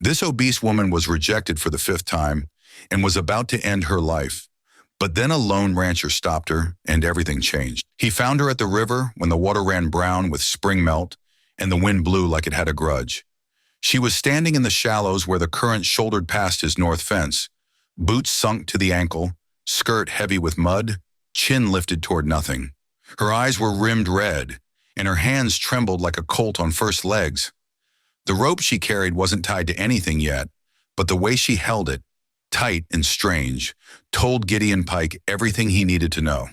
This obese woman was rejected for the fifth time and was about to end her life. But then a lone rancher stopped her, and everything changed. He found her at the river when the water ran brown with spring melt and the wind blew like it had a grudge. She was standing in the shallows where the current shouldered past his north fence, boots sunk to the ankle, skirt heavy with mud, chin lifted toward nothing. Her eyes were rimmed red, and her hands trembled like a colt on first legs. The rope she carried wasn't tied to anything yet, but the way she held it, tight and strange, told Gideon Pike everything he needed to know.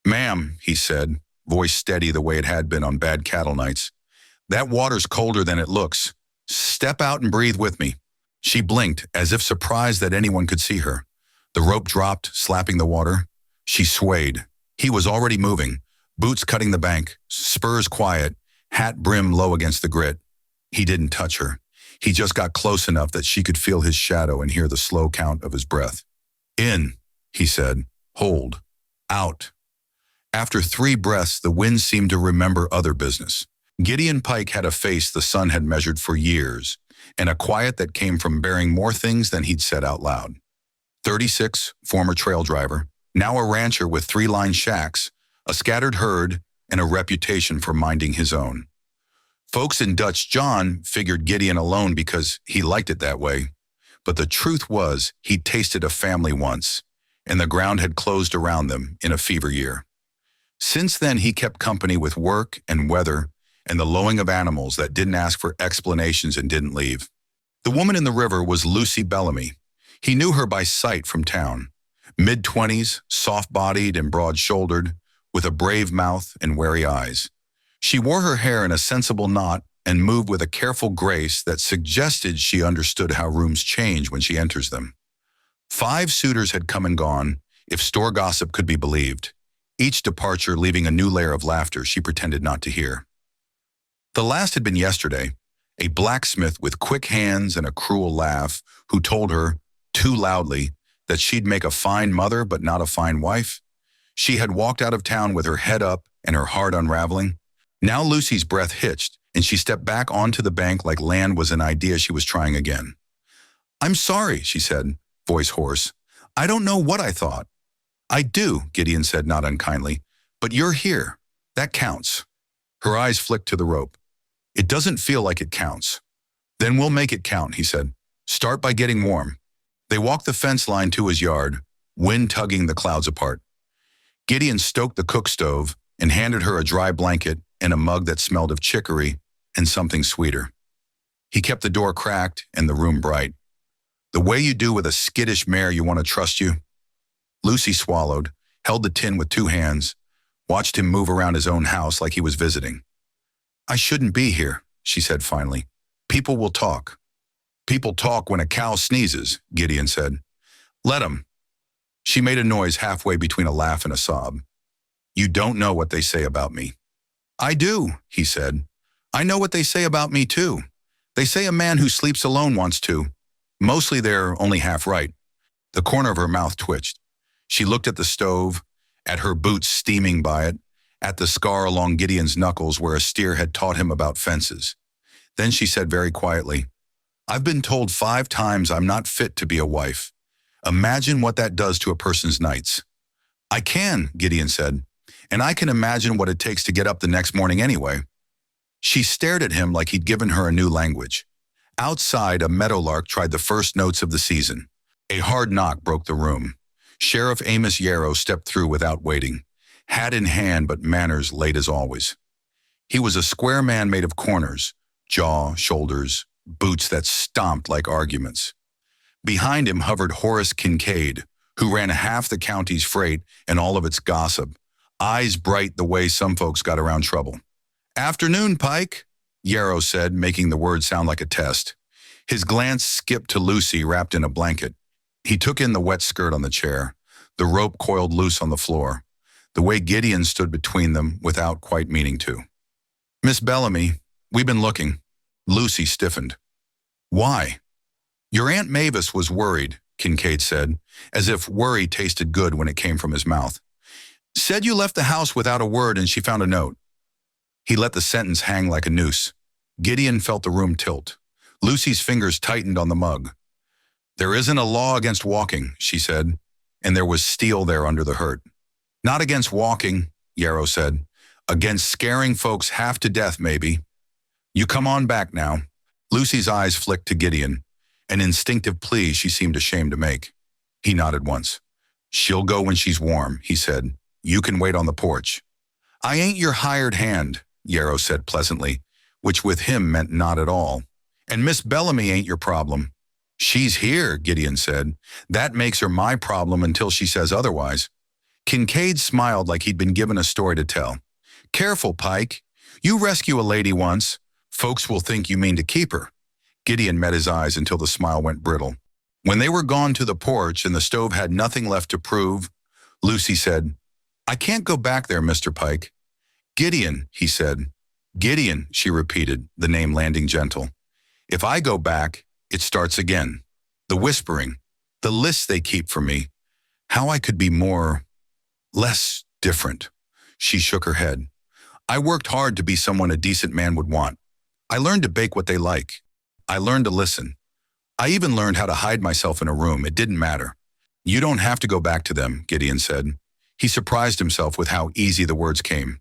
"Ma'am," he said, voice steady the way it had been on bad cattle nights, "that water's colder than it looks. Step out and breathe with me." She blinked, as if surprised that anyone could see her. The rope dropped, slapping the water. She swayed. He was already moving, boots cutting the bank, spurs quiet, hat brim low against the grit. He didn't touch her. He just got close enough that she could feel his shadow and hear the slow count of his breath. "In," he said. "Hold. Out." After 3 breaths, the wind seemed to remember other business. Gideon Pike had a face the sun had measured for years, and a quiet that came from bearing more things than he'd said out loud. 36, former trail driver, now a rancher with 3-line shacks, a scattered herd, and a reputation for minding his own. Folks in Dutch John figured Gideon alone because he liked it that way. But the truth was he'd tasted a family once, and the ground had closed around them in a fever year. Since then, he kept company with work and weather and the lowing of animals that didn't ask for explanations and didn't leave. The woman in the river was Lucy Bellamy. He knew her by sight from town. Mid-20s, soft-bodied and broad-shouldered, with a brave mouth and wary eyes. She wore her hair in a sensible knot and moved with a careful grace that suggested she understood how rooms change when she enters them. 5 suitors had come and gone, if store gossip could be believed, each departure leaving a new layer of laughter she pretended not to hear. The last had been yesterday, a blacksmith with quick hands and a cruel laugh who told her, too loudly, that she'd make a fine mother but not a fine wife. She had walked out of town with her head up and her heart unraveling. Now Lucy's breath hitched, and she stepped back onto the bank like land was an idea she was trying again. "I'm sorry," she said, voice hoarse. "I don't know what I thought." "I do," Gideon said, not unkindly, "but you're here. That counts." Her eyes flicked to the rope. "It doesn't feel like it counts." "Then we'll make it count," he said. "Start by getting warm." They walked the fence line to his yard, wind tugging the clouds apart. Gideon stoked the cook stove and handed her a dry blanket and a mug that smelled of chicory and something sweeter. He kept the door cracked and the room bright. "The way you do with a skittish mare you want to trust you." Lucy swallowed, held the tin with 2 hands, watched him move around his own house like he was visiting. "I shouldn't be here," she said finally. "People will talk." "People talk when a cow sneezes," Gideon said. "Let 'em." She made a noise halfway between a laugh and a sob. "You don't know what they say about me." "I do," he said. "I know what they say about me too. They say a man who sleeps alone wants to. Mostly they're only half right." The corner of her mouth twitched. She looked at the stove, at her boots steaming by it, at the scar along Gideon's knuckles where a steer had taught him about fences. Then she said very quietly, "I've been told 5 times I'm not fit to be a wife. Imagine what that does to a person's nights." "I can," Gideon said, "and I can imagine what it takes to get up the next morning anyway." She stared at him like he'd given her a new language. Outside, a meadowlark tried the first notes of the season. A hard knock broke the room. Sheriff Amos Yarrow stepped through without waiting, hat in hand but manners late as always. He was a square man made of corners, jaw, shoulders, boots that stomped like arguments. Behind him hovered Horace Kincaid, who ran half the county's freight and all of its gossip, eyes bright the way some folks got around trouble. "Afternoon, Pike," Yarrow said, making the word sound like a test. His glance skipped to Lucy wrapped in a blanket. He took in the wet skirt on the chair, the rope coiled loose on the floor, the way Gideon stood between them without quite meaning to. "Miss Bellamy, we've been looking." Lucy stiffened. "Why?" "Your Aunt Mavis was worried," Kincaid said, as if worry tasted good when it came from his mouth. "Said you left the house without a word and she found a note." He let the sentence hang like a noose. Gideon felt the room tilt. Lucy's fingers tightened on the mug. "There isn't a law against walking," she said, and there was steel there under the hurt. "Not against walking," Yarrow said. "Against scaring folks half to death, maybe. You come on back now." Lucy's eyes flicked to Gideon, an instinctive plea she seemed ashamed to make. He nodded once. "She'll go when she's warm," he said. "You can wait on the porch." "I ain't your hired hand," Yarrow said pleasantly, which with him meant not at all. "And Miss Bellamy ain't your problem." "She's here," Gideon said. "That makes her my problem until she says otherwise." Kincaid smiled like he'd been given a story to tell. "Careful, Pike. You rescue a lady once. Folks will think you mean to keep her." Gideon met his eyes until the smile went brittle. When they were gone to the porch and the stove had nothing left to prove, Lucy said, "I can't go back there, Mr. Pike." "Gideon," he said. "Gideon," she repeated, the name landing gentle. "If I go back, it starts again. The whispering, the lists they keep for me. How I could be less different." She shook her head. "I worked hard to be someone a decent man would want. I learned to bake what they like. I learned to listen. I even learned how to hide myself in a room. It didn't matter." "You don't have to go back to them," Gideon said. He surprised himself with how easy the words came.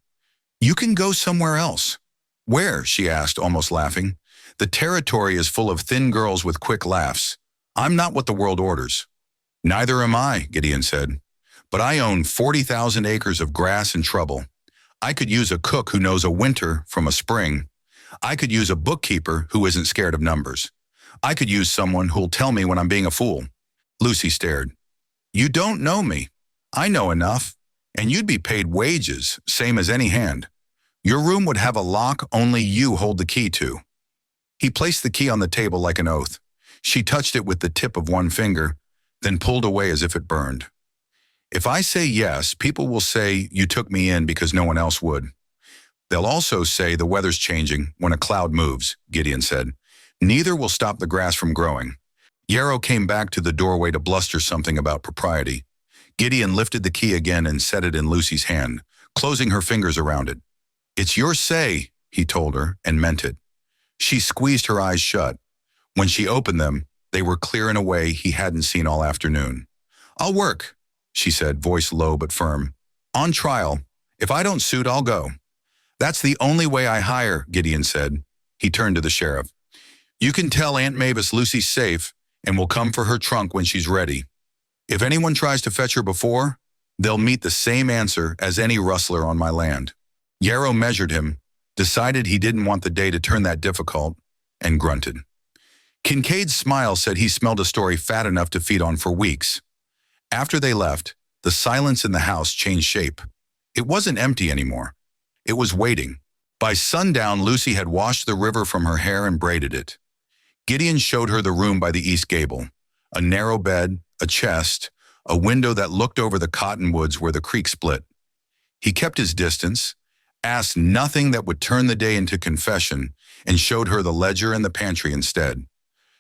"You can go somewhere else." "Where?" she asked, almost laughing. "The territory is full of thin girls with quick laughs. I'm not what the world orders." "Neither am I," Gideon said. "But I own 40,000 acres of grass and trouble. I could use a cook who knows a winter from a spring. I could use a bookkeeper who isn't scared of numbers. I could use someone who'll tell me when I'm being a fool." Lucy stared. "You don't know me. I know enough. And you'd be paid wages, same as any hand. Your room would have a lock only you hold the key to." He placed the key on the table like an oath. She touched it with the tip of one finger, then pulled away as if it burned. "If I say yes, people will say you took me in because no one else would. They'll also say the weather's changing when a cloud moves," Gideon said. "Neither will stop the grass from growing." Yarrow came back to the doorway to bluster something about propriety. Gideon lifted the key again and set it in Lucy's hand, closing her fingers around it. "It's your say," he told her, and meant it. She squeezed her eyes shut. When she opened them, they were clear in a way he hadn't seen all afternoon. "I'll work," she said, voice low but firm. "On trial. If I don't suit, I'll go." "That's the only way I hire," Gideon said. He turned to the sheriff. "You can tell Aunt Mavis Lucy's safe and will come for her trunk when she's ready. If anyone tries to fetch her before, they'll meet the same answer as any rustler on my land." Yarrow measured him, decided he didn't want the day to turn that difficult, and grunted. Kincaid's smile said he smelled a story fat enough to feed on for weeks. After they left, the silence in the house changed shape. It wasn't empty anymore. It was waiting. By sundown, Lucy had washed the river from her hair and braided it. Gideon showed her the room by the east gable, a narrow bed, a chest, a window that looked over the cottonwoods where the creek split. He kept his distance, asked nothing that would turn the day into confession, and showed her the ledger and the pantry instead.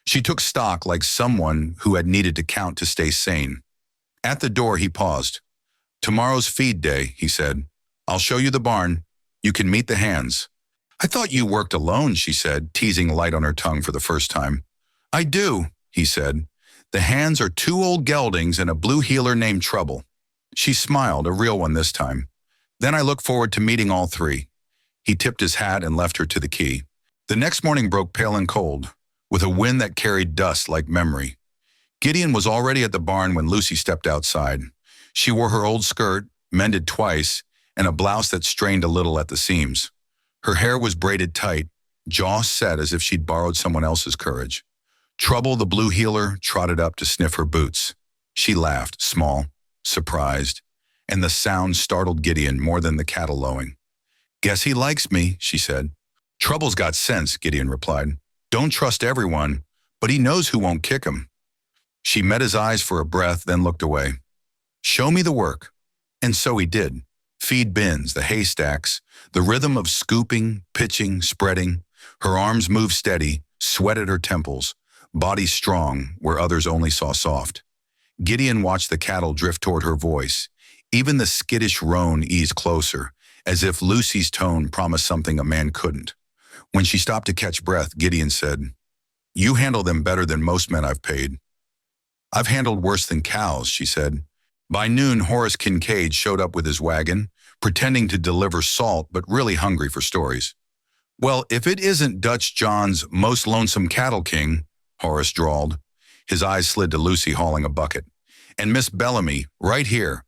She took stock like someone who had needed to count to stay sane. At the door, he paused. "Tomorrow's feed day," he said. "I'll show you the barn. You can meet the hands." "I thought you worked alone," she said, teasing light on her tongue for the first time. "I do," he said. "The hands are 2 old geldings and a blue heeler named Trouble." She smiled, a real one this time. "Then I look forward to meeting all 3. He tipped his hat and left her to the key. The next morning broke pale and cold, with a wind that carried dust like memory. Gideon was already at the barn when Lucy stepped outside. She wore her old skirt, mended twice, and a blouse that strained a little at the seams. Her hair was braided tight, jaw set as if she'd borrowed someone else's courage. Trouble, the blue heeler, trotted up to sniff her boots. She laughed, small, surprised, and the sound startled Gideon more than the cattle lowing. "Guess he likes me," she said. "Trouble's got sense," Gideon replied. "Don't trust everyone, but he knows who won't kick him." She met his eyes for a breath, then looked away. "Show me the work." And so he did. Feed bins, the haystacks, the rhythm of scooping, pitching, spreading. Her arms moved steady, sweat at her temples, body strong where others only saw soft. Gideon watched the cattle drift toward her voice. Even the skittish roan eased closer, as if Lucy's tone promised something a man couldn't. When she stopped to catch breath, Gideon said, You handle them better than most men I've paid. I've handled worse than cows, she said. By noon, Horace Kincaid showed up with his wagon, pretending to deliver salt but really hungry for stories. Well, if it isn't Dutch John's most lonesome cattle king, Horace drawled. His eyes slid to Lucy hauling a bucket. And Miss Bellamy, right here.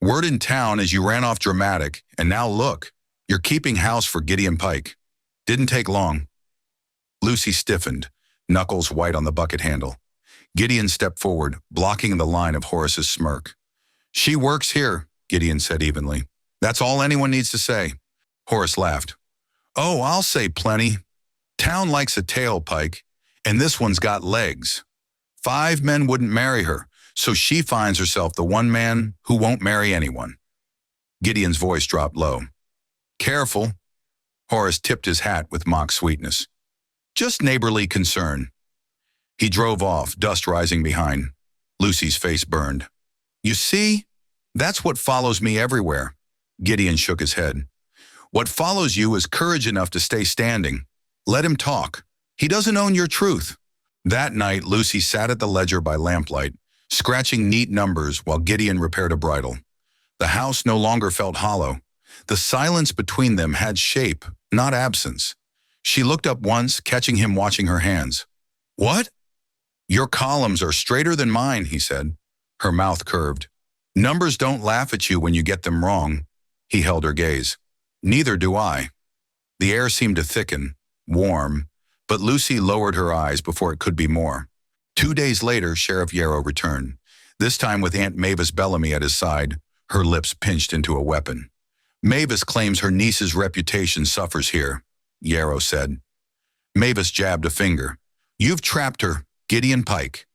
Word in town is you ran off dramatic, and now look, you're keeping house for Gideon Pike. Didn't take long. Lucy stiffened, knuckles white on the bucket handle. Gideon stepped forward, blocking the line of Horace's smirk. She works here, Gideon said evenly. That's all anyone needs to say. Horace laughed. Oh, I'll say plenty. Town likes a tail, Pike, and this one's got legs. 5 men wouldn't marry her, so she finds herself the one man who won't marry anyone. Gideon's voice dropped low. Careful. Horace tipped his hat with mock sweetness. Just neighborly concern. He drove off, dust rising behind. Lucy's face burned. You see? That's what follows me everywhere. Gideon shook his head. What follows you is courage enough to stay standing. Let him talk. He doesn't own your truth. That night, Lucy sat at the ledger by lamplight, scratching neat numbers while Gideon repaired a bridle. The house no longer felt hollow. The silence between them had shape, not absence. She looked up once, catching him watching her hands. What? Your columns are straighter than mine, he said. Her mouth curved. Numbers don't laugh at you when you get them wrong. He held her gaze. Neither do I. The air seemed to thicken, warm, but Lucy lowered her eyes before it could be more. 2 days later, Sheriff Yarrow returned, this time with Aunt Mavis Bellamy at his side, her lips pinched into a weapon. Mavis claims her niece's reputation suffers here, Yarrow said. Mavis jabbed a finger. You've trapped her, Gideon Pike.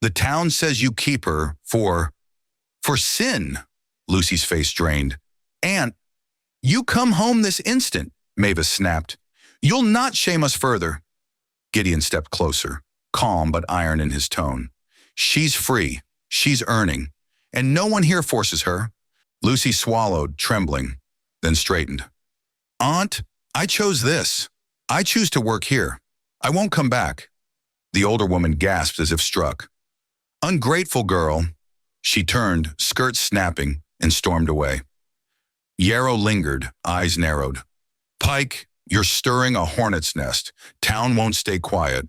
The town says you keep her for sin. Lucy's face drained. Aunt, you come home this instant, Mavis snapped. You'll not shame us further. Gideon stepped closer, calm but iron in his tone. She's free, she's earning, and no one here forces her. Lucy swallowed, trembling, then straightened. Aunt, I chose this. I choose to work here. I won't come back. The older woman gasped as if struck. Ungrateful girl. She turned, skirts snapping, and stormed away. Yarrow lingered, eyes narrowed. Pike, you're stirring a hornet's nest. Town won't stay quiet.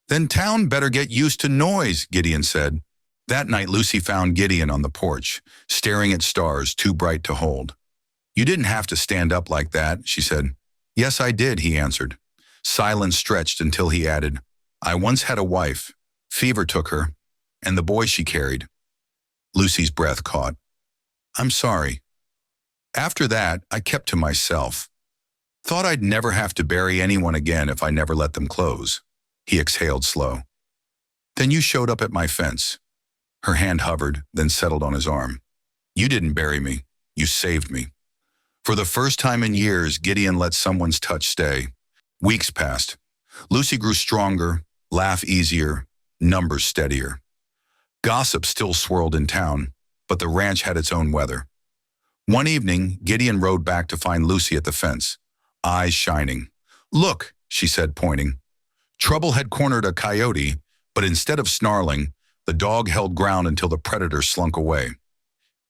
Then town better get used to noise, Gideon said. That night, Lucy found Gideon on the porch, staring at stars too bright to hold. You didn't have to stand up like that, she said. Yes, I did, he answered. Silence stretched until he added, I once had a wife. Fever took her, and the boy she carried. Lucy's breath caught. I'm sorry. After that, I kept to myself. Thought I'd never have to bury anyone again if I never let them close. He exhaled slow. Then you showed up at my fence. Her hand hovered, then settled on his arm. You didn't bury me. You saved me. For the first time in years, Gideon let someone's touch stay. Weeks passed. Lucy grew stronger, laugh easier, numbers steadier. Gossip still swirled in town, but the ranch had its own weather. One evening, Gideon rode back to find Lucy at the fence, eyes shining. Look, she said, pointing. Trouble had cornered a coyote, but instead of snarling, the dog held ground until the predator slunk away.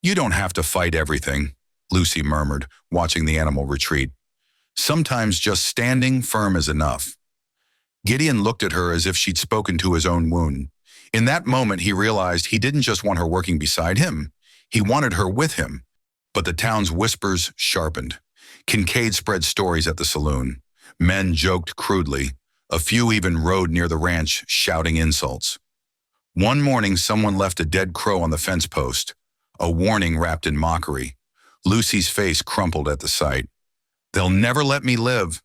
You don't have to fight everything, Lucy murmured, watching the animal retreat. Sometimes just standing firm is enough. Gideon looked at her as if she'd spoken to his own wound. In that moment, he realized he didn't just want her working beside him. He wanted her with him. But the town's whispers sharpened. Kincaid spread stories at the saloon. Men joked crudely. A few even rode near the ranch, shouting insults. One morning, someone left a dead crow on the fence post, a warning wrapped in mockery. Lucy's face crumpled at the sight. They'll never let me live.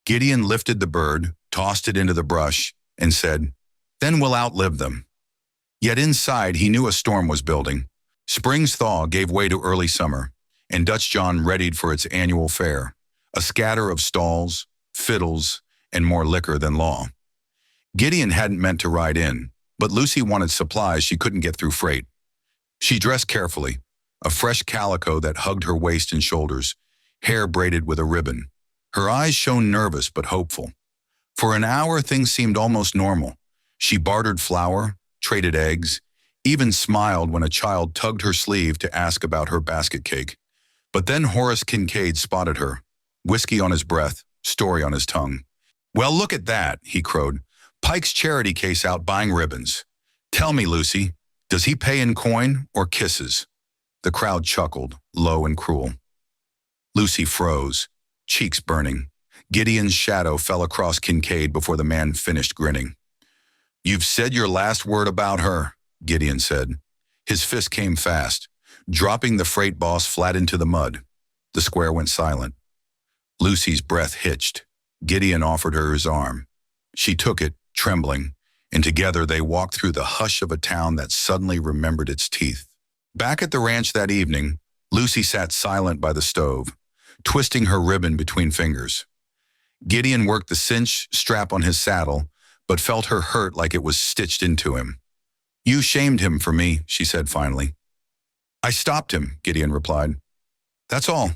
Gideon lifted the bird, tossed it into the brush, and said, Then we'll outlive them. Yet inside, he knew a storm was building. Spring's thaw gave way to early summer, and Dutch John readied for its annual fair, a scatter of stalls, fiddles, and more liquor than law. Gideon hadn't meant to ride in, but Lucy wanted supplies she couldn't get through freight. She dressed carefully, a fresh calico that hugged her waist and shoulders, hair braided with a ribbon. Her eyes shone nervous but hopeful. For an hour, things seemed almost normal. She bartered flour, traded eggs, even smiled when a child tugged her sleeve to ask about her basket cake. But then Horace Kincaid spotted her, whiskey on his breath, story on his tongue. "Well, look at that," he crowed. "Pike's charity case out buying ribbons. Tell me, Lucy, does he pay in coin or kisses?" The crowd chuckled, low and cruel. Lucy froze, cheeks burning. Gideon's shadow fell across Kincaid before the man finished grinning. "You've said your last word about her," Gideon said. His fist came fast, dropping the freight boss flat into the mud. The square went silent. Lucy's breath hitched. Gideon offered her his arm. She took it, trembling, and together they walked through the hush of a town that suddenly remembered its teeth. Back at the ranch that evening, Lucy sat silent by the stove, twisting her ribbon between fingers. Gideon worked the cinch strap on his saddle, but felt her hurt like it was stitched into him. "You shamed him for me," she said finally. "I stopped him," Gideon replied. "That's all."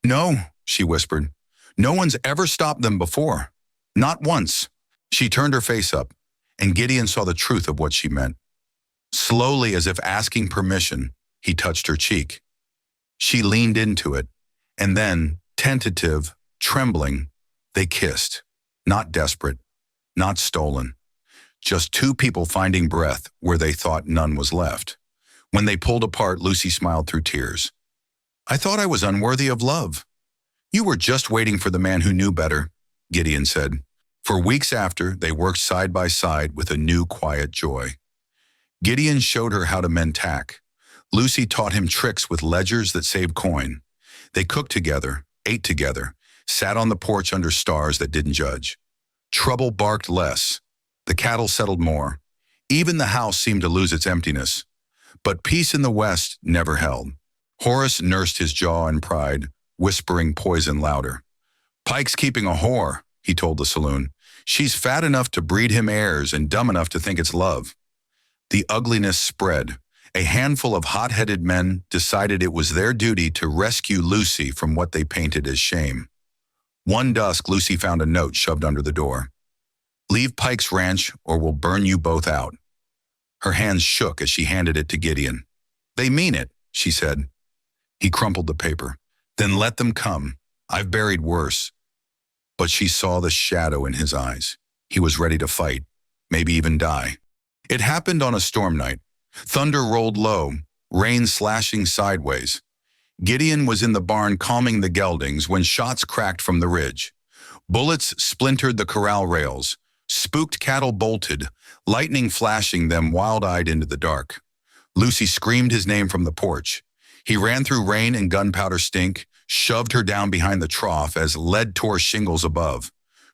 "No," she whispered. "No one's ever stopped them before. Not once." She turned her face up, and Gideon saw the truth of what she meant. Slowly, as if asking permission, he touched her cheek. She leaned into it, and then, tentative, trembling, they kissed. Not desperate, not stolen. Just two people finding breath where they thought none was left. When they pulled apart, Lucy smiled through tears. "I thought I was unworthy of love." "You were just waiting for the man who knew better," Gideon said. For weeks after, they worked side by side with a new quiet joy. Gideon showed her how to mend tack. Lucy taught him tricks with ledgers that saved coin. They cooked together, ate together, sat on the porch under stars that didn't judge. Trouble barked less. The cattle settled more. Even the house seemed to lose its emptiness. But peace in the West never held. Horace nursed his jaw in pride, whispering poison louder. "Pike's keeping a whore," he told the saloon. "She's fat enough to breed him heirs and dumb enough to think it's love." The ugliness spread. A handful of hot-headed men decided it was their duty to rescue Lucy from what they painted as shame. One dusk, Lucy found a note shoved under the door. "Leave Pike's ranch or we'll burn you both out." Her hands shook as she handed it to Gideon. "They mean it," she said. He crumpled the paper. "Then let them come. I've buried worse." But she saw the shadow in his eyes. He was ready to fight, maybe even die. It happened on a storm night. Thunder rolled low, rain slashing sideways. Gideon was in the barn calming the geldings when shots cracked from the ridge. Bullets splintered the corral rails. Spooked cattle bolted, lightning flashing them wild-eyed into the dark. Lucy screamed his name from the porch. He ran through rain and gunpowder stink, shoved her down behind the trough as lead tore shingles above.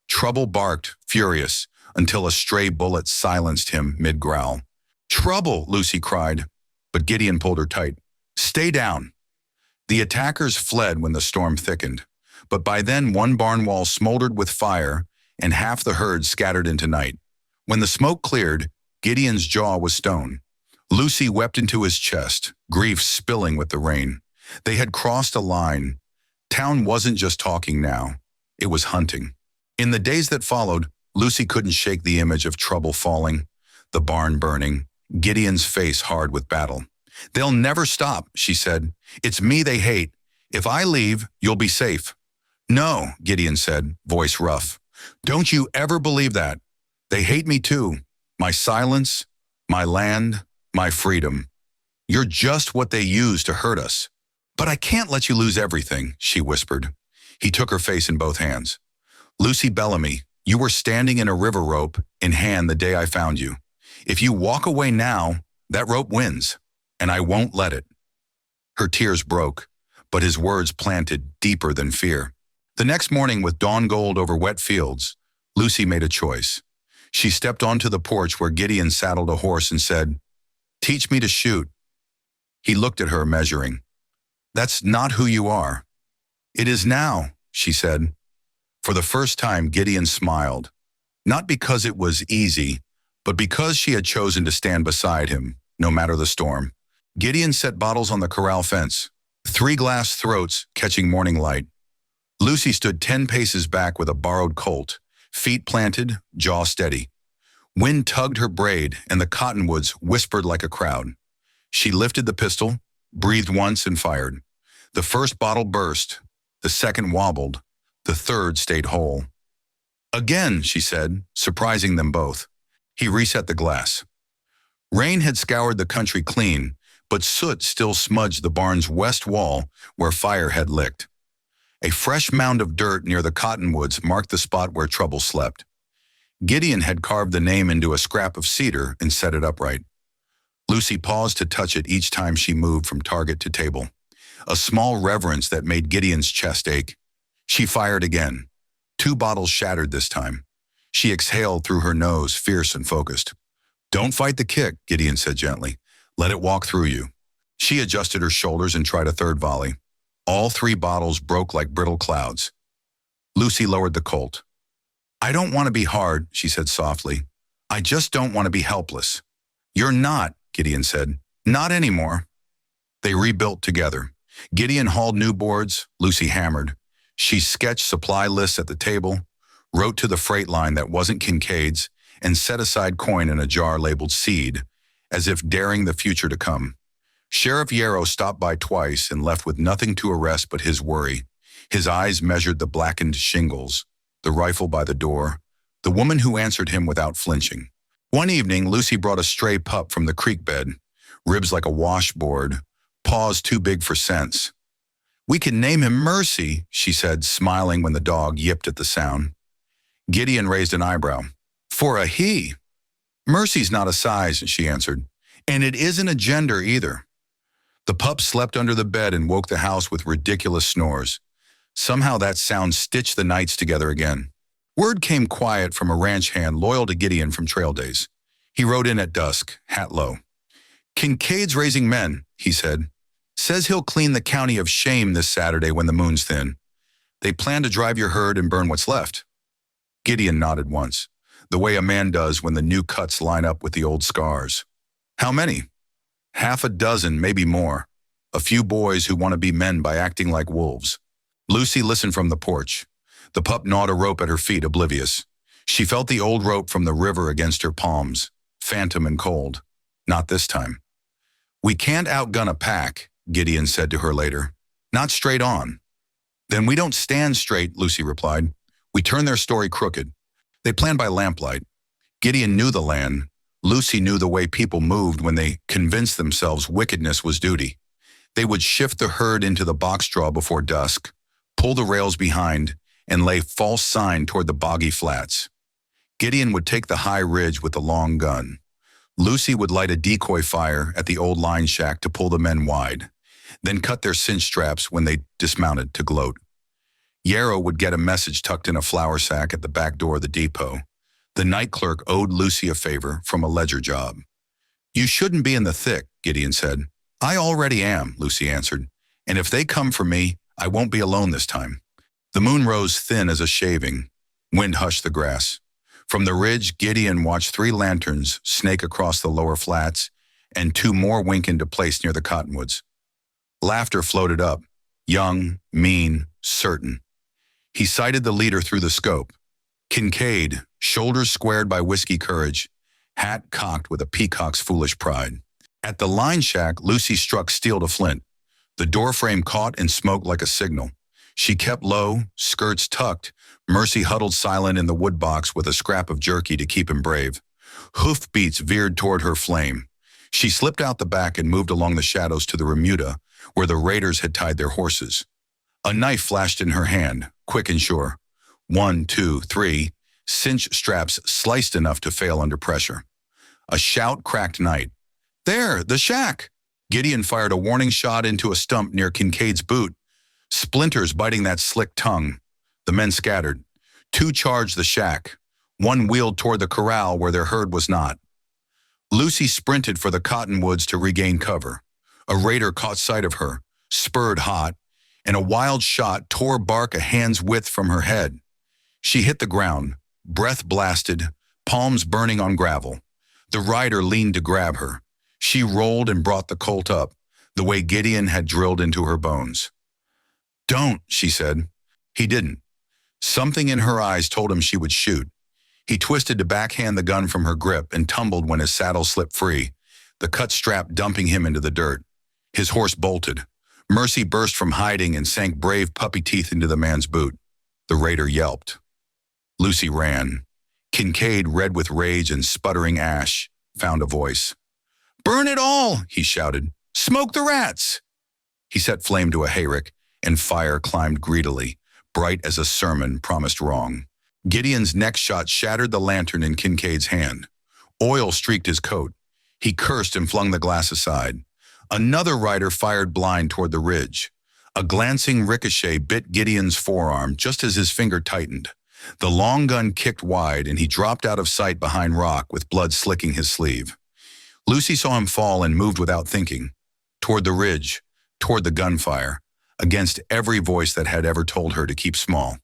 Trouble barked, furious, until a stray bullet silenced him mid-growl. "Trouble!" Lucy cried, but Gideon pulled her tight. "Stay down." The attackers fled when the storm thickened, but by then one barn wall smoldered with fire and half the herd scattered into night. When the smoke cleared, Gideon's jaw was stone. Lucy wept into his chest, grief spilling with the rain. They had crossed a line. Town wasn't just talking now. It was hunting. In the days that followed, Lucy couldn't shake the image of trouble falling, the barn burning, Gideon's face hard with battle. "They'll never stop," she said. "It's me they hate. If I leave, you'll be safe." "No," Gideon said, voice rough. "Don't you ever believe that. They hate me too. My silence, my land, my freedom. You're just what they use to hurt us." "But I can't let you lose everything," she whispered. He took her face in both hands. "Lucy Bellamy, you were standing in a river rope in hand the day I found you. If you walk away now, that rope wins, and I won't let it." Her tears broke, but his words planted deeper than fear. The next morning, with dawn gold over wet fields, Lucy made a choice. She stepped onto the porch where Gideon saddled a horse and said, "Teach me to shoot." He looked at her, measuring. "That's not who you are." "It is now," she said. For the first time, Gideon smiled, not because it was easy, but because she had chosen to stand beside him, no matter the storm. Gideon set bottles on the corral fence, 3 glass throats catching morning light. Lucy stood 10 paces back with a borrowed colt, feet planted, jaw steady. Wind tugged her braid, and the cottonwoods whispered like a crowd. She lifted the pistol, breathed once, and fired. The first bottle burst, the second wobbled, the third stayed whole. Again, she said, surprising them both. He reset the glass. Rain had scoured the country clean, but soot still smudged the barn's west wall where fire had licked. A fresh mound of dirt near the cottonwoods marked the spot where trouble slept. Gideon had carved the name into a scrap of cedar and set it upright. Lucy paused to touch it each time she moved from target to table, a small reverence that made Gideon's chest ache. She fired again. 2 bottles shattered this time. She exhaled through her nose, fierce and focused. "Don't fight the kick," Gideon said gently. "Let it walk through you." She adjusted her shoulders and tried a third volley. All 3 bottles broke like brittle clouds. Lucy lowered the colt. "I don't want to be hard," she said softly. "I just don't want to be helpless." "You're not," Gideon said. "Not anymore." They rebuilt together. Gideon hauled new boards, Lucy hammered. She sketched supply lists at the table, wrote to the freight line that wasn't Kincaid's, and set aside coin in a jar labeled seed, as if daring the future to come. Sheriff Yarrow stopped by twice and left with nothing to arrest but his worry. His eyes measured the blackened shingles, the rifle by the door, the woman who answered him without flinching. One evening, Lucy brought a stray pup from the creek bed, ribs like a washboard, paws too big for sense. "We can name him Mercy," she said, smiling when the dog yipped at the sound. Gideon raised an eyebrow. "For a he." "Mercy's not a size," she answered, "and it isn't a gender either." The pup slept under the bed and woke the house with ridiculous snores. Somehow that sound stitched the nights together again. Word came quiet from a ranch hand loyal to Gideon from trail days. He rode in at dusk, hat low. "Kincaid's raising men," he said. "Says he'll clean the county of shame this Saturday when the moon's thin. They plan to drive your herd and burn what's left." Gideon nodded once, the way a man does when the new cuts line up with the old scars. "How many?" "Half a dozen, maybe more. A few boys who want to be men by acting like wolves." Lucy listened from the porch. The pup gnawed a rope at her feet, oblivious. She felt the old rope from the river against her palms, phantom and cold. Not this time. "We can't outgun a pack," Gideon said to her later. "Not straight on." "Then we don't stand straight," Lucy replied. "We turn their story crooked." They planned by lamplight. Gideon knew the land. Lucy knew the way people moved when they convinced themselves wickedness was duty. They would shift the herd into the box draw before dusk, pull the rails behind, and lay false sign toward the boggy flats. Gideon would take the high ridge with the long gun. Lucy would light a decoy fire at the old line shack to pull the men wide, then cut their cinch straps when they dismounted to gloat. Yarrow would get a message tucked in a flour sack at the back door of the depot. The night clerk owed Lucy a favor from a ledger job. "You shouldn't be in the thick," Gideon said. "I already am," Lucy answered. "And if they come for me, I won't be alone this time." The moon rose thin as a shaving. Wind hushed the grass. From the ridge, Gideon watched 3 lanterns snake across the lower flats and 2 more wink into place near the cottonwoods. Laughter floated up, young, mean, certain. He sighted the leader through the scope. Kincaid, shoulders squared by whiskey courage, hat cocked with a peacock's foolish pride. At the line shack, Lucy struck steel to flint. The doorframe caught and smoked like a signal. She kept low, skirts tucked. Mercy huddled silent in the wood box with a scrap of jerky to keep him brave. Hoofbeats veered toward her flame. She slipped out the back and moved along the shadows to the remuda, where the raiders had tied their horses. A knife flashed in her hand, quick and sure. 1, 2, 3, cinch straps sliced enough to fail under pressure. A shout cracked night. "There, the shack!" Gideon fired a warning shot into a stump near Kincaid's boot, splinters biting that slick tongue. The men scattered. 2 charged the shack. 1 wheeled toward the corral where their herd was not. Lucy sprinted for the cottonwoods to regain cover. A raider caught sight of her, spurred hot, and a wild shot tore bark a hand's width from her head. She hit the ground, breath blasted, palms burning on gravel. The rider leaned to grab her. She rolled and brought the colt up, the way Gideon had drilled into her bones. "Don't," she said. He didn't. Something in her eyes told him she would shoot. He twisted to backhand the gun from her grip and tumbled when his saddle slipped free, the cut strap dumping him into the dirt. His horse bolted. Mercy burst from hiding and sank brave puppy teeth into the man's boot. The raider yelped. Lucy ran. Kincaid, red with rage and sputtering ash, found a voice. "Burn it all!" he shouted. "Smoke the rats!" He set flame to a hayrick, and fire climbed greedily, bright as a sermon promised wrong. Gideon's next shot shattered the lantern in Kincaid's hand. Oil streaked his coat. He cursed and flung the glass aside. Another rider fired blind toward the ridge. A glancing ricochet bit Gideon's forearm just as his finger tightened. The long gun kicked wide, and he dropped out of sight behind rock with blood slicking his sleeve. Lucy saw him fall and moved without thinking. Toward the ridge, toward the gunfire, against every voice that had ever told her to keep small.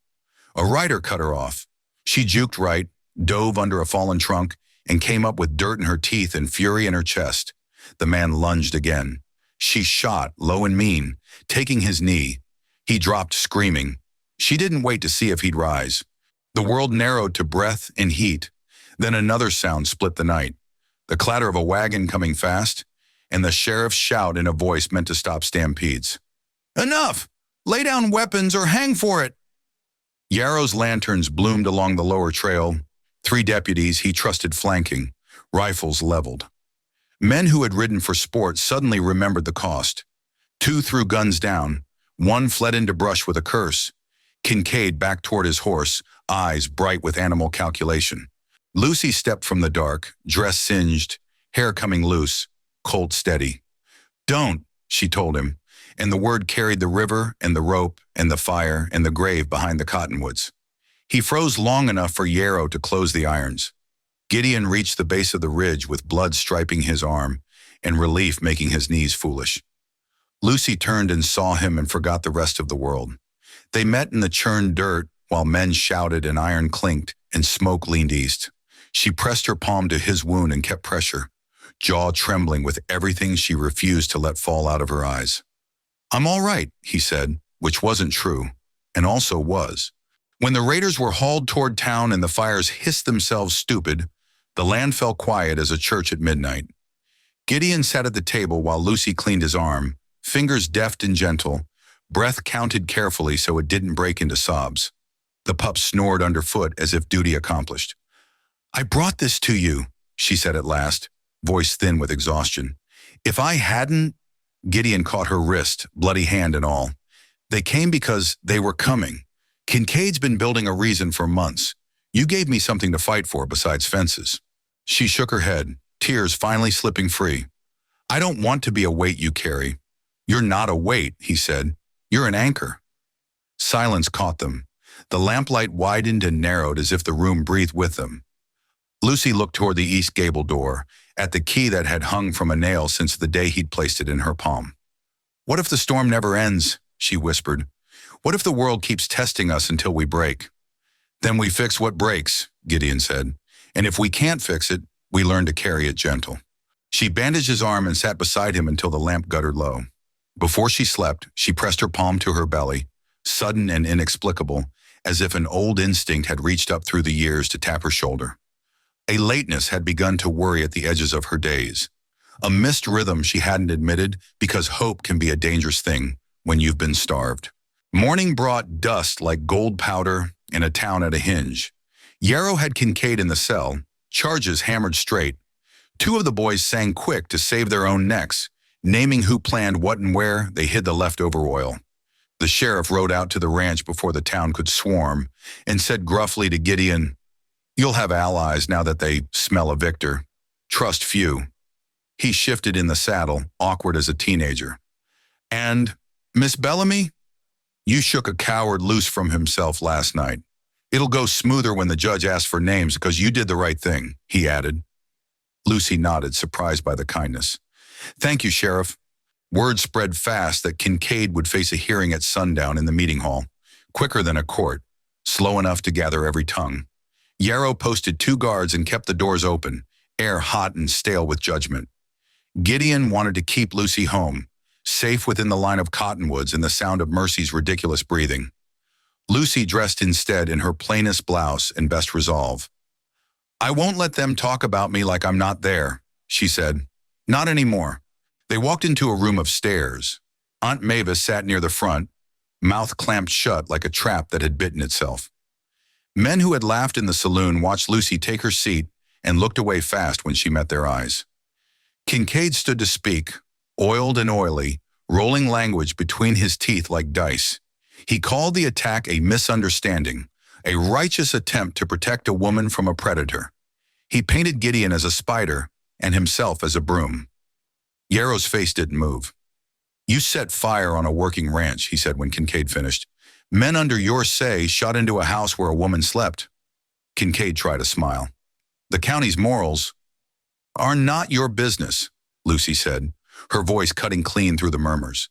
A rider cut her off. She juked right, dove under a fallen trunk, and came up with dirt in her teeth and fury in her chest. The man lunged again. She shot, low and mean, taking his knee. He dropped screaming. She didn't wait to see if he'd rise. The world narrowed to breath and heat. Then another sound split the night. The clatter of a wagon coming fast, and the sheriff's shout in a voice meant to stop stampedes. "Enough! Lay down weapons or hang for it!" Yarrow's lanterns bloomed along the lower trail. 3 deputies he trusted flanking, rifles leveled. Men who had ridden for sport suddenly remembered the cost. 2 threw guns down. 1 fled into brush with a curse. Kincaid backed toward his horse, eyes bright with animal calculation. Lucy stepped from the dark, dress singed, hair coming loose, colt steady. "Don't," she told him, and the word carried the river and the rope and the fire and the grave behind the cottonwoods. He froze long enough for Yarrow to close the irons. Gideon reached the base of the ridge with blood striping his arm and relief making his knees foolish. Lucy turned and saw him and forgot the rest of the world. They met in the churned dirt while men shouted and iron clinked and smoke leaned east. She pressed her palm to his wound and kept pressure, jaw trembling with everything she refused to let fall out of her eyes. "I'm all right," he said, which wasn't true, and also was. When the raiders were hauled toward town and the fires hissed themselves stupid, the land fell quiet as a church at midnight. Gideon sat at the table while Lucy cleaned his arm, fingers deft and gentle, breath counted carefully so it didn't break into sobs. The pup snored underfoot as if duty accomplished. "I brought this to you," she said at last, voice thin with exhaustion. "If I hadn't—" Gideon caught her wrist, bloody hand and all. "They came because they were coming. Kincaid's been building a reason for months. You gave me something to fight for besides fences." She shook her head, tears finally slipping free. "I don't want to be a weight you carry." "You're not a weight," he said. "You're an anchor." Silence caught them. The lamplight widened and narrowed as if the room breathed with them. Lucy looked toward the east gable door, at the key that had hung from a nail since the day he'd placed it in her palm. "What if the storm never ends?" she whispered. "What if the world keeps testing us until we break?" "Then we fix what breaks," Gideon said. "And if we can't fix it, we learn to carry it gentle." She bandaged his arm and sat beside him until the lamp guttered low. Before she slept, she pressed her palm to her belly, sudden and inexplicable, as if an old instinct had reached up through the years to tap her shoulder. A lateness had begun to worry at the edges of her days. A missed rhythm she hadn't admitted because hope can be a dangerous thing when you've been starved. Morning brought dust like gold powder in a town at a hinge. Yarrow had Kincaid in the cell, charges hammered straight. 2 of the boys sang quick to save their own necks. Naming who planned what and where, they hid the leftover oil. The sheriff rode out to the ranch before the town could swarm and said gruffly to Gideon, "You'll have allies now that they smell a victor. Trust few." He shifted in the saddle, awkward as a teenager. "And, Miss Bellamy? You shook a coward loose from himself last night. It'll go smoother when the judge asks for names because you did the right thing," he added. Lucy nodded, surprised by the kindness. "Thank you, Sheriff." Word spread fast that Kincaid would face a hearing at sundown in the meeting hall, quicker than a court, slow enough to gather every tongue. Yarrow posted 2 guards and kept the doors open, air hot and stale with judgment. Gideon wanted to keep Lucy home, safe within the line of cottonwoods and the sound of Mercy's ridiculous breathing. Lucy dressed instead in her plainest blouse and best resolve. "I won't let them talk about me like I'm not there," she said. "Not anymore." They walked into a room of stairs. Aunt Mavis sat near the front, mouth clamped shut like a trap that had bitten itself. Men who had laughed in the saloon watched Lucy take her seat and looked away fast when she met their eyes. Kincaid stood to speak, oiled and oily, rolling language between his teeth like dice. He called the attack a misunderstanding, a righteous attempt to protect a woman from a predator. He painted Gideon as a spider and himself as a broom. Yarrow's face didn't move. "You set fire on a working ranch," he said when Kincaid finished. "Men under your say shot into a house where a woman slept." Kincaid tried a smile. "The county's morals are not your business," Lucy said, her voice cutting clean through the murmurs.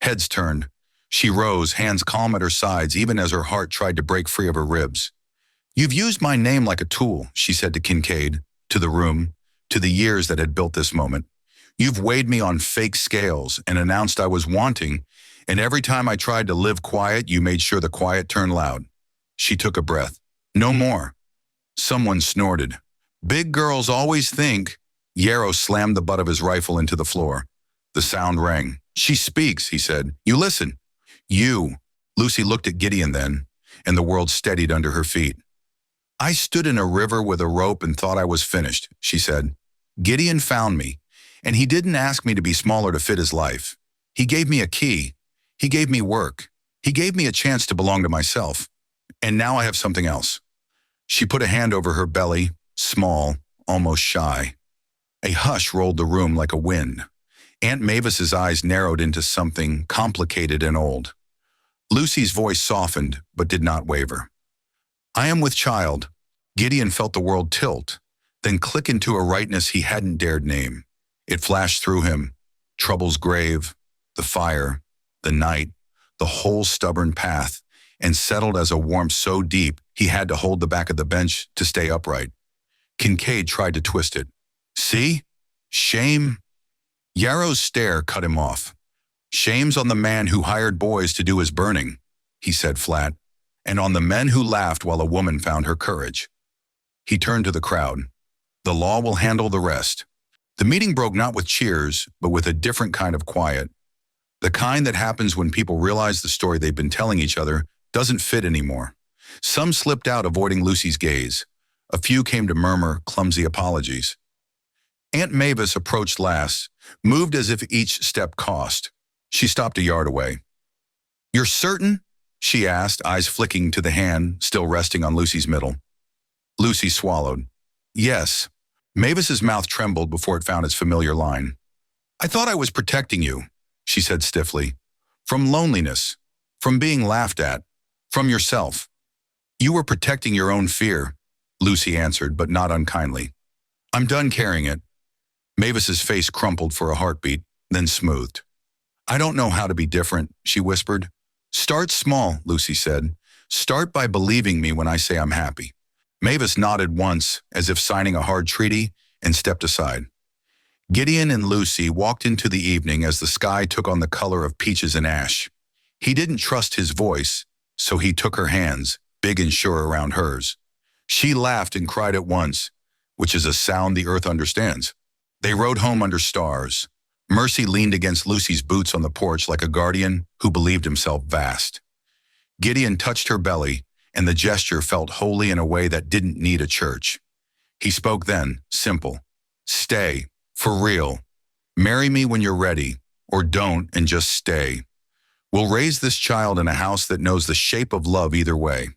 Heads turned. She rose, hands calm at her sides, even as her heart tried to break free of her ribs. "You've used my name like a tool," she said to Kincaid, to the room, to the years that had built this moment. "You've weighed me on fake scales and announced I was wanting, and every time I tried to live quiet, you made sure the quiet turned loud." She took a breath. "No more." Someone snorted. "Big girls always think." Yarrow slammed the butt of his rifle into the floor. The sound rang. "She speaks," he said. "You listen." "You." Lucy looked at Gideon then, and the world steadied under her feet. "I stood in a river with a rope and thought I was finished," she said. "Gideon found me, and he didn't ask me to be smaller to fit his life. He gave me a key. He gave me work. He gave me a chance to belong to myself. And now I have something else." She put a hand over her belly, small, almost shy. A hush rolled the room like a wind. Aunt Mavis's eyes narrowed into something complicated and old. Lucy's voice softened, but did not waver. "I am with child." Gideon felt the world tilt, then click into a rightness he hadn't dared name. It flashed through him. Trouble's grave, the fire, the night, the whole stubborn path, and settled as a warmth so deep he had to hold the back of the bench to stay upright. Kincaid tried to twist it. "See? Shame." Yarrow's stare cut him off. "Shame's on the man who hired boys to do his burning," he said flat, "and on the men who laughed while a woman found her courage." He turned to the crowd. "The law will handle the rest." The meeting broke not with cheers, but with a different kind of quiet. The kind that happens when people realize the story they've been telling each other doesn't fit anymore. Some slipped out, avoiding Lucy's gaze. A few came to murmur clumsy apologies. Aunt Mavis approached last, moved as if each step cost. She stopped a yard away. "You're certain?" she asked, eyes flicking to the hand still resting on Lucy's middle. Lucy swallowed. "Yes." Mavis's mouth trembled before it found its familiar line. "I thought I was protecting you," she said stiffly. "From loneliness, from being laughed at, from yourself." "You were protecting your own fear," Lucy answered, but not unkindly. "I'm done carrying it." Mavis's face crumpled for a heartbeat, then smoothed. "I don't know how to be different," she whispered. "Start small," Lucy said. "Start by believing me when I say I'm happy." Mavis nodded once, as if signing a hard treaty, and stepped aside. Gideon and Lucy walked into the evening as the sky took on the color of peaches and ash. He didn't trust his voice, so he took her hands, big and sure, around hers. She laughed and cried at once, which is a sound the earth understands. They rode home under stars. Mercy leaned against Lucy's boots on the porch like a guardian who believed himself vast. Gideon touched her belly, and the gesture felt holy in a way that didn't need a church. He spoke then, simple. "Stay, for real. Marry me when you're ready, or don't and just stay. We'll raise this child in a house that knows the shape of love either way."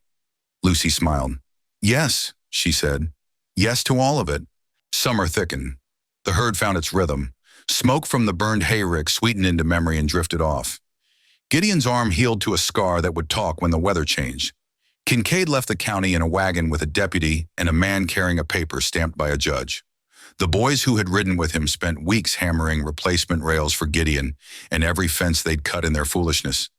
Lucy smiled. "Yes," she said. "Yes to all of it." Summer thickened. The herd found its rhythm. Smoke from the burned hayrick sweetened into memory and drifted off. Gideon's arm healed to a scar that would talk when the weather changed. Kincaid left the county in a wagon with a deputy and a man carrying a paper stamped by a judge. The boys who had ridden with him spent weeks hammering replacement rails for Gideon and every fence they'd cut in their foolishness.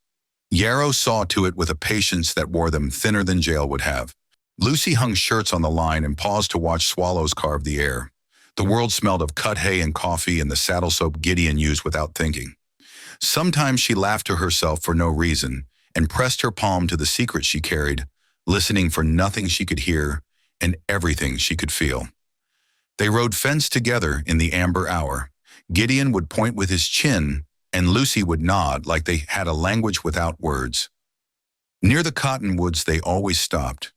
Yarrow saw to it with a patience that wore them thinner than jail would have. Lucy hung shirts on the line and paused to watch swallows carve the air. The world smelled of cut hay and coffee and the saddle soap Gideon used without thinking. Sometimes she laughed to herself for no reason, and pressed her palm to the secret she carried, listening for nothing she could hear and everything she could feel. They rode fence together in the amber hour. Gideon would point with his chin, and Lucy would nod like they had a language without words. Near the cottonwoods they always stopped.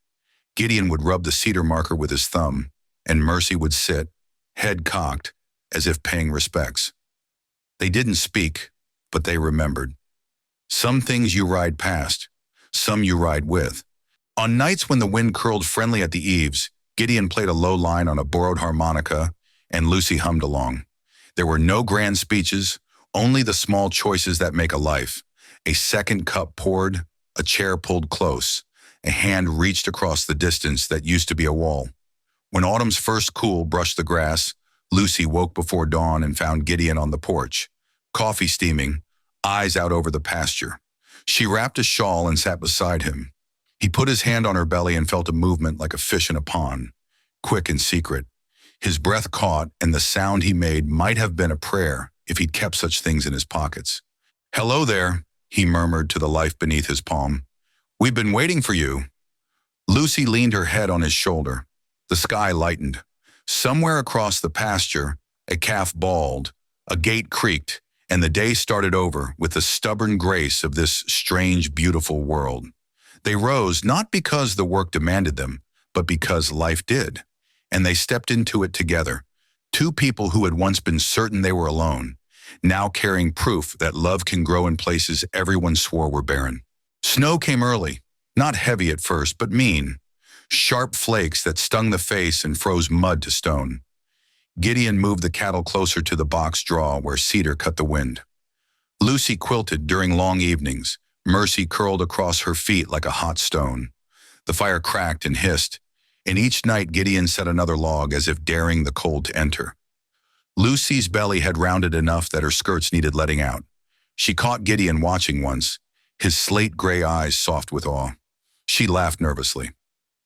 Gideon would rub the cedar marker with his thumb, and Mercy would sit, head cocked, as if paying respects. They didn't speak, but they remembered. Some things you ride past, some you ride with. On nights when the wind curled friendly at the eaves, Gideon played a low line on a borrowed harmonica, and Lucy hummed along. There were no grand speeches, only the small choices that make a life. A second cup poured, a chair pulled close, a hand reached across the distance that used to be a wall. When autumn's first cool brushed the grass, Lucy woke before dawn and found Gideon on the porch, coffee steaming, eyes out over the pasture. She wrapped a shawl and sat beside him. He put his hand on her belly and felt a movement like a fish in a pond, quick and secret. His breath caught, and the sound he made might have been a prayer if he'd kept such things in his pockets. "Hello there," he murmured to the life beneath his palm. "We've been waiting for you." Lucy leaned her head on his shoulder. The sky lightened. Somewhere across the pasture, a calf bawled, a gate creaked, and the day started over with the stubborn grace of this strange, beautiful world. They rose not because the work demanded them, but because life did, and they stepped into it together, two people who had once been certain they were alone, now carrying proof that love can grow in places everyone swore were barren. Snow came early, not heavy at first, but mean, sharp flakes that stung the face and froze mud to stone. Gideon moved the cattle closer to the box draw where cedar cut the wind. Lucy quilted during long evenings, Mercy curled across her feet like a hot stone. The fire cracked and hissed, and each night Gideon set another log as if daring the cold to enter. Lucy's belly had rounded enough that her skirts needed letting out. She caught Gideon watching once, his slate gray eyes soft with awe. She laughed nervously.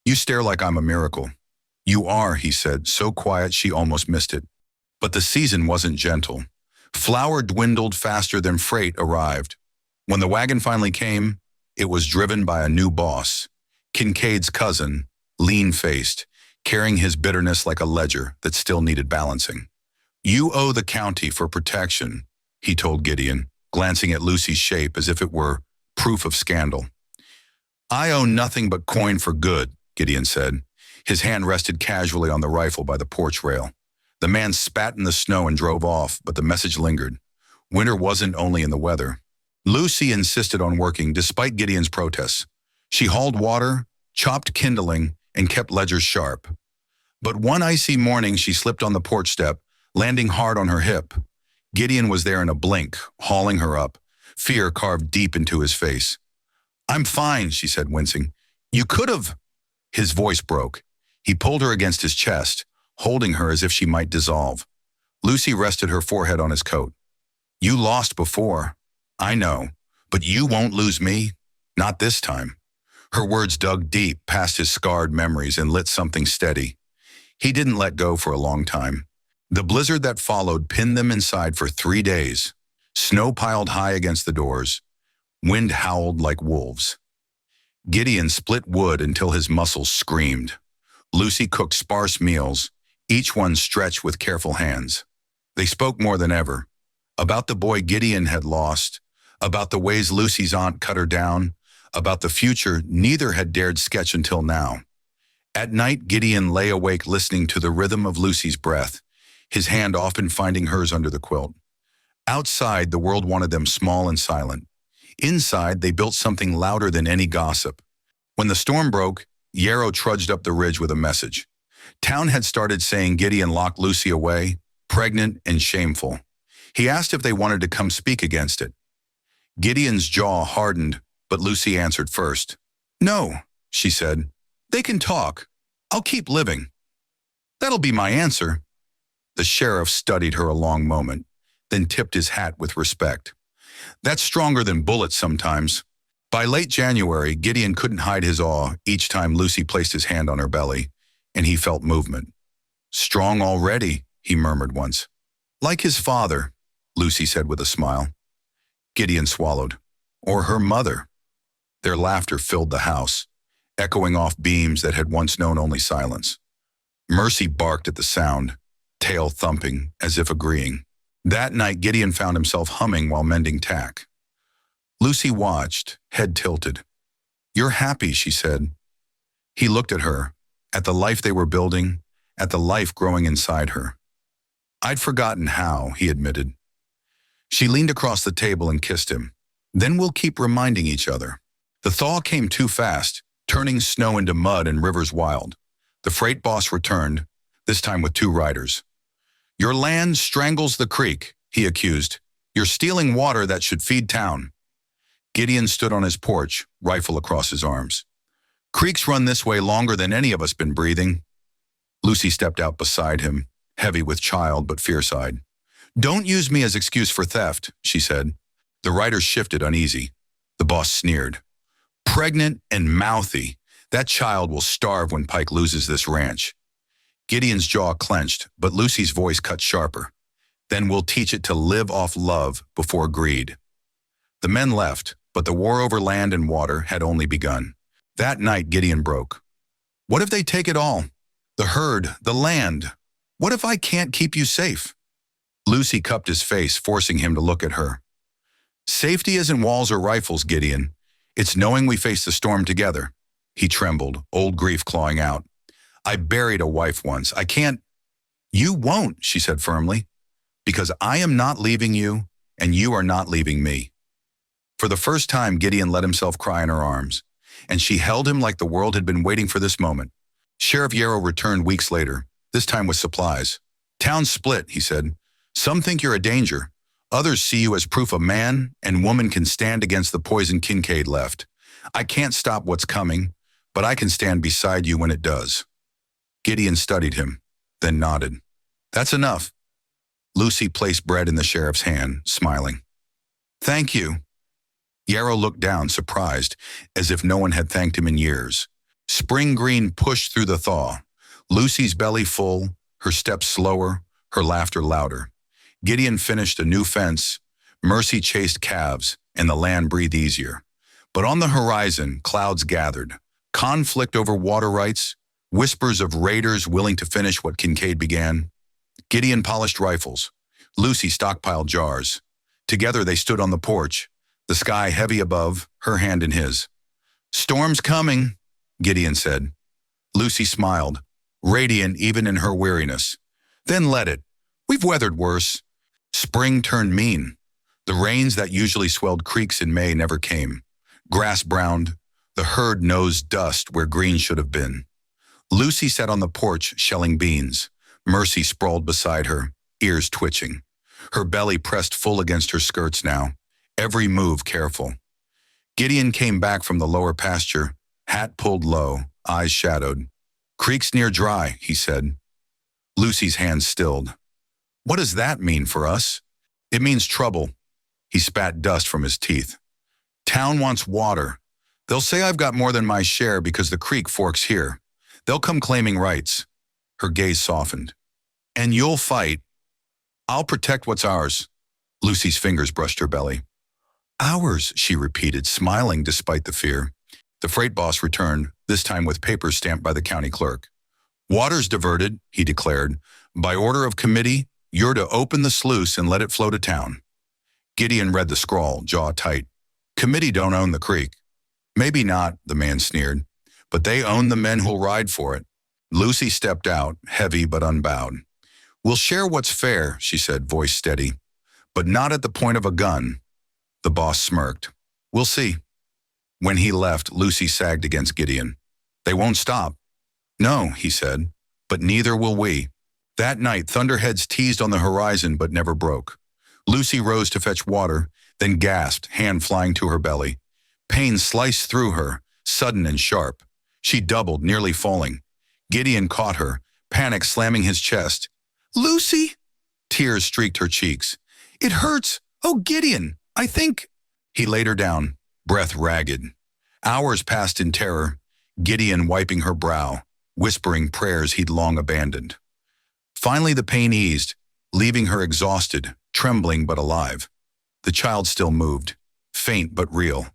"You stare like I'm a miracle." "You are," he said, so quiet she almost missed it. But the season wasn't gentle. Flour dwindled faster than freight arrived. When the wagon finally came, it was driven by a new boss, Kincaid's cousin, lean-faced, carrying his bitterness like a ledger that still needed balancing. "You owe the county for protection," he told Gideon, glancing at Lucy's shape as if it were proof of scandal. "I owe nothing but coin for good," Gideon said. His hand rested casually on the rifle by the porch rail. The man spat in the snow and drove off, but the message lingered. Winter wasn't only in the weather. Lucy insisted on working despite Gideon's protests. She hauled water, chopped kindling, and kept ledgers sharp. But one icy morning she slipped on the porch step, landing hard on her hip. Gideon was there in a blink, hauling her up, fear carved deep into his face. "I'm fine," she said, wincing. "You could have—" His voice broke. He pulled her against his chest, holding her as if she might dissolve. Lucy rested her forehead on his coat. "You lost before. I know, but you won't lose me. Not this time." Her words dug deep past his scarred memories and lit something steady. He didn't let go for a long time. The blizzard that followed pinned them inside for 3 days. Snow piled high against the doors. Wind howled like wolves. Gideon split wood until his muscles screamed. Lucy cooked sparse meals, each one stretched with careful hands. They spoke more than ever. About the boy Gideon had lost, about the ways Lucy's aunt cut her down, about the future neither had dared sketch until now. At night, Gideon lay awake listening to the rhythm of Lucy's breath, his hand often finding hers under the quilt. Outside, the world wanted them small and silent. Inside, they built something louder than any gossip. When the storm broke, Yarrow trudged up the ridge with a message. Town had started saying Gideon locked Lucy away, pregnant and shameful. He asked if they wanted to come speak against it. Gideon's jaw hardened, but Lucy answered first. "No," she said. "They can talk. I'll keep living." "That'll be my answer." The sheriff studied her a long moment, then tipped his hat with respect. "That's stronger than bullets sometimes." By late January, Gideon couldn't hide his awe each time Lucy placed his hand on her belly, and he felt movement. "Strong already," he murmured once. "Like his father," Lucy said with a smile. Gideon swallowed. "Or her mother." Their laughter filled the house, echoing off beams that had once known only silence. Mercy barked at the sound, tail thumping, as if agreeing. That night, Gideon found himself humming while mending tack. Lucy watched, head tilted. "You're happy," she said. He looked at her, at the life they were building, at the life growing inside her. "I'd forgotten how," he admitted. She leaned across the table and kissed him. "Then we'll keep reminding each other." The thaw came too fast, turning snow into mud and rivers wild. The freight boss returned, this time with 2 riders. "Your land strangles the creek," he accused. "You're stealing water that should feed town." Gideon stood on his porch, rifle across his arms. "Creeks run this way longer than any of us been breathing." Lucy stepped out beside him, heavy with child but fierce-eyed. "Don't use me as excuse for theft," she said. The riders shifted uneasy. The boss sneered. "Pregnant and mouthy. That child will starve when Pike loses this ranch." Gideon's jaw clenched, but Lucy's voice cut sharper. "Then we'll teach it to live off love before greed." The men left, but the war over land and water had only begun. That night, Gideon broke. "What if they take it all? The herd, the land. What if I can't keep you safe?" Lucy cupped his face, forcing him to look at her. "Safety isn't walls or rifles, Gideon. It's knowing we face the storm together." He trembled, old grief clawing out. "I buried a wife once. I can't—" "You won't," she said firmly, "because I am not leaving you, and you are not leaving me." For the first time, Gideon let himself cry in her arms, and she held him like the world had been waiting for this moment. Sheriff Yarrow returned weeks later, this time with supplies. "Town's split," he said. "Some think you're a danger. Others see you as proof a man and woman can stand against the poison Kincaid left. I can't stop what's coming, but I can stand beside you when it does." Gideon studied him, then nodded. "That's enough." Lucy placed bread in the sheriff's hand, smiling. "Thank you." Yarrow looked down, surprised, as if no one had thanked him in years. Spring green pushed through the thaw. Lucy's belly full, her steps slower, her laughter louder. Gideon finished a new fence. Mercy chased calves, and the land breathed easier. But on the horizon, clouds gathered. Conflict over water rights, whispers of raiders willing to finish what Kincaid began. Gideon polished rifles. Lucy stockpiled jars. Together they stood on the porch, the sky heavy above, her hand in his. "Storm's coming," Gideon said. Lucy smiled, radiant even in her weariness. "Then let it. We've weathered worse." Spring turned mean. The rains that usually swelled creeks in May never came. Grass browned. The herd nosed dust where green should have been. Lucy sat on the porch shelling beans. Mercy sprawled beside her, ears twitching. Her belly pressed full against her skirts now, every move careful. Gideon came back from the lower pasture, hat pulled low, eyes shadowed. "Creek's near dry," he said. Lucy's hands stilled. "What does that mean for us?" "It means trouble." He spat dust from his teeth. "Town wants water. They'll say I've got more than my share because the creek forks here. They'll come claiming rights." Her gaze softened. "And you'll fight." "I'll protect what's ours." Lucy's fingers brushed her belly. "Ours," she repeated, smiling despite the fear. The freight boss returned, this time with papers stamped by the county clerk. "Water's diverted," he declared. "By order of committee, you're to open the sluice and let it flow to town." Gideon read the scrawl, jaw tight. "Committee don't own the creek." "Maybe not," the man sneered, "but they own the men who'll ride for it." Lucy stepped out, heavy but unbowed. "We'll share what's fair," she said, voice steady, "but not at the point of a gun." The boss smirked. "We'll see." When he left, Lucy sagged against Gideon. "They won't stop." "No," he said, "but neither will we." That night, thunderheads teased on the horizon but never broke. Lucy rose to fetch water, then gasped, hand flying to her belly. Pain sliced through her, sudden and sharp. She doubled, nearly falling. Gideon caught her, panic slamming his chest. "Lucy!" Tears streaked her cheeks. "It hurts! Oh, Gideon, I think—" He laid her down, breath ragged. Hours passed in terror, Gideon wiping her brow, whispering prayers he'd long abandoned. Finally the pain eased, leaving her exhausted, trembling but alive. The child still moved, faint but real.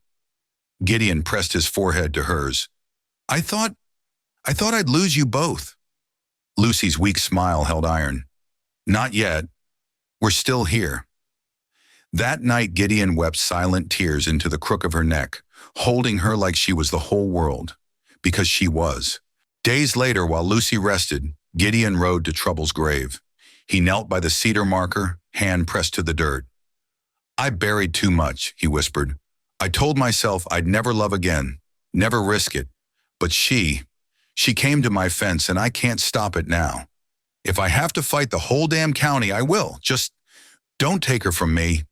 Gideon pressed his forehead to hers. I thought, I thought I'd lose you both. Lucy's weak smile held iron. Not yet. We're still here. That night Gideon wept silent tears into the crook of her neck, holding her like she was the whole world. Because she was. Days later, while Lucy rested, Gideon rode to Trouble's grave. He knelt by the cedar marker, hand pressed to the dirt. I buried too much, he whispered. I told myself I'd never love again, never risk it. But she came to my fence and I can't stop it now. If I have to fight the whole damn county, I will. Just don't take her from me.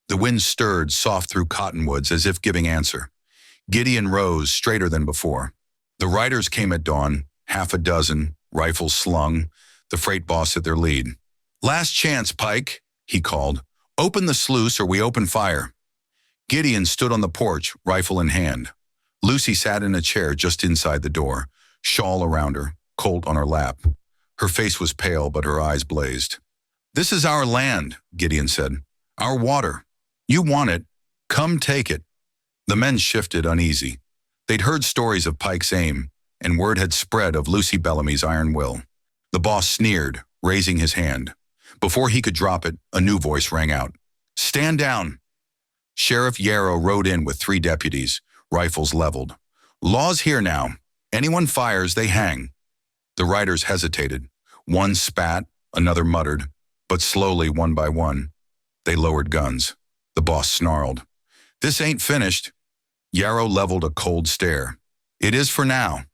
The wind stirred soft through cottonwoods as if giving answer. Gideon rose, straighter than before. The riders came at dawn, half a dozen, rifles slung, the freight boss at their lead. Last chance, Pike, he called. Open the sluice or we open fire. Gideon stood on the porch, rifle in hand. Lucy sat in a chair just inside the door, shawl around her, colt on her lap. Her face was pale, but her eyes blazed. This is our land, Gideon said. Our water. You want it. Come take it. The men shifted, uneasy. They'd heard stories of Pike's aim, and word had spread of Lucy Bellamy's iron will. The boss sneered, raising his hand. Before he could drop it, a new voice rang out. Stand down. Sheriff Yarrow rode in with 3 deputies, rifles leveled. Law's here now. Anyone fires, they hang. The riders hesitated. One spat, another muttered, but slowly, one by one, they lowered guns. The boss snarled. This ain't finished. Yarrow leveled a cold stare. It is for now.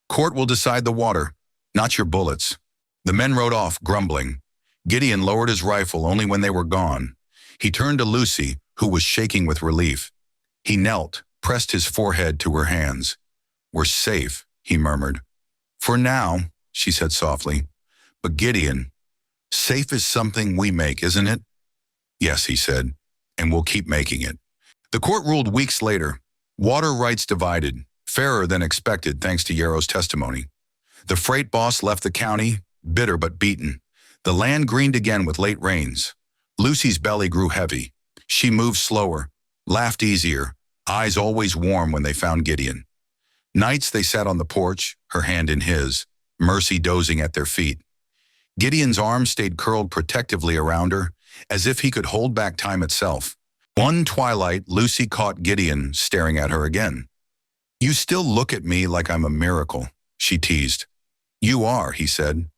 Court will decide the water, not your bullets. The men rode off, grumbling. Gideon lowered his rifle only when they were gone. He turned to Lucy, who was shaking with relief. He knelt, pressed his forehead to her hands. We're safe, he murmured. For now, she said softly. But Gideon, safe is something we make, isn't it? Yes, he said, and we'll keep making it. The court ruled weeks later. Water rights divided, fairer than expected thanks to Yarrow's testimony. The freight boss left the county, bitter but beaten. The land greened again with late rains. Lucy's belly grew heavy. She moved slower, laughed easier, eyes always warm when they found Gideon. Nights they sat on the porch, her hand in his, Mercy dozing at their feet. Gideon's arms stayed curled protectively around her, as if he could hold back time itself. One twilight, Lucy caught Gideon staring at her again. You still look at me like I'm a miracle, she teased. You are, he said.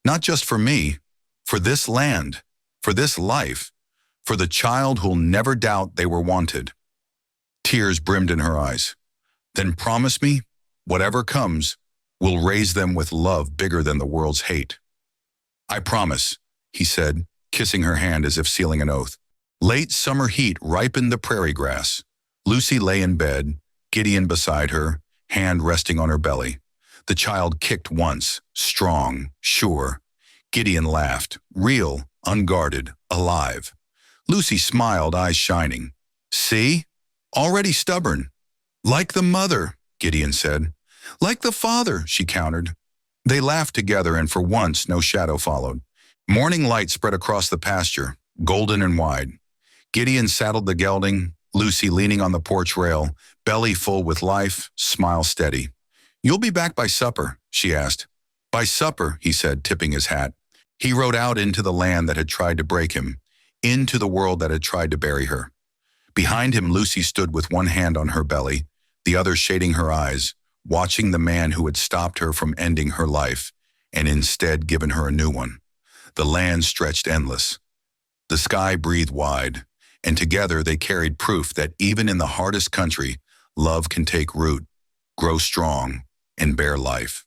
Not just for me, for this land, for this life, for the child who'll never doubt they were wanted. Tears brimmed in her eyes. Then promise me, whatever comes, we'll raise them with love bigger than the world's hate. I promise, he said, kissing her hand as if sealing an oath. Late summer heat ripened the prairie grass. Lucy lay in bed, Gideon beside her, hand resting on her belly. The child kicked once, strong, sure. Gideon laughed, real, unguarded, alive. Lucy smiled, eyes shining. See? Already stubborn. Like the mother, Gideon said. Like the father, she countered. They laughed together, and for once no shadow followed. Morning light spread across the pasture, golden and wide. Gideon saddled the gelding, Lucy leaning on the porch rail, belly full with life, smile steady. You'll be back by supper, she asked. By supper, he said, tipping his hat. He rode out into the land that had tried to break him, into the world that had tried to bury her. Behind him, Lucy stood with one hand on her belly, the other shading her eyes, watching the man who had stopped her from ending her life and instead given her a new one. The land stretched endless. The sky breathed wide, and together they carried proof that even in the hardest country, love can take root, grow strong, and bear life.